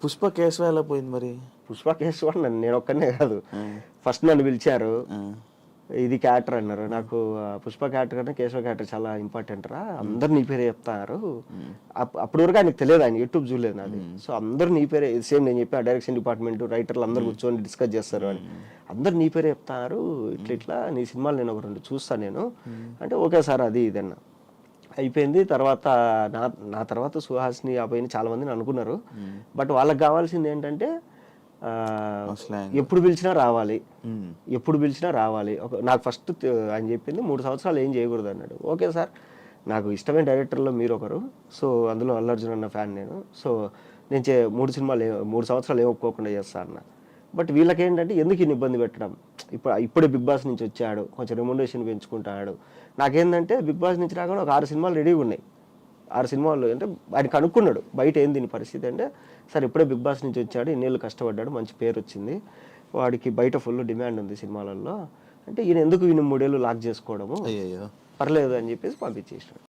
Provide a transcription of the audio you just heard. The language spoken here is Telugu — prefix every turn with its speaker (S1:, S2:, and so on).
S1: పుష్ప కేశవ ఎలా పోయింది మరి?
S2: పుష్ప కేసు నన్ను నేను ఒక్కనే కాదు, ఫస్ట్ నన్ను పిలిచారు, ఇది క్యారెక్టర్ అన్నారు నాకు. పుష్ప క్యారెక్టర్ కన్నా కేశవ క్యారెక్టర్ చాలా ఇంపార్టెంట్ రా, అందరు నీ పేరే చెప్తారు. అప్పటి వరకు ఆయనకు తెలియదు, ఆయన యూట్యూబ్ చూడలేదు నాది. సో అందరు నీ పేరే, సేమ్ నేను చెప్పి ఆ డైరెక్షన్ డిపార్ట్మెంట్ రైటర్లు అందరు కూర్చొని డిస్కస్ చేస్తారు అని, అందరు నీ పేరే చెప్తారు. ఇట్లా నీ సినిమాలు నేను ఒక 2 చూస్తాను నేను అంటే, ఓకే సార్ అది ఇదన్నా అయిపోయింది. తర్వాత నా తర్వాత సుహాస్ని అబ్బాయిని చాలా మందిని అనుకున్నారు. బట్ వాళ్ళకి కావాల్సింది ఏంటంటే ఎప్పుడు పిలిచినా రావాలి, ఎప్పుడు పిలిచినా రావాలి. నాకు ఫస్ట్ ఆయన చెప్పింది 3 సంవత్సరాలు ఏం చేయకూడదు అన్నాడు. ఓకే సార్, నాకు ఇష్టమైన డైరెక్టర్లో మీరు ఒకరు, సో అందులో అల్లు అర్జున్ అన్న ఫ్యాన్ నేను. సో నేను 3 సంవత్సరాలు ఏం ఒప్పుకోకుండా చేస్తా అన్న. బట్ వీళ్ళకేంటంటే ఎందుకు ఇన్ని ఇబ్బంది పెట్టడం, ఇప్పుడే బిగ్ బాస్ నుంచి వచ్చాడు, కొంచెం రెమ్యునరేషన్ పెంచుకుంటాడు. నాకేంటంటే బిగ్ బాస్ నుంచి రాకుండా ఒక 6 సినిమాలు రెడీగా ఉన్నాయి. 6 సినిమాలు అంటే ఆయన కనుక్కున్నాడు బయట ఏంది దీని పరిస్థితి అంటే, సార్ ఇప్పుడే బిగ్ బాస్ నుంచి వచ్చాడు, ఇన్నేళ్ళు కష్టపడ్డాడు, మంచి పేరు వచ్చింది, వాడికి బయట ఫుల్ డిమాండ్ ఉంది సినిమాలలో అంటే, ఈయన ఎందుకు 3 ఏళ్ళు లాక్ చేసుకోవడము, పర్లేదు అని చెప్పేసి పంపించేసాడు.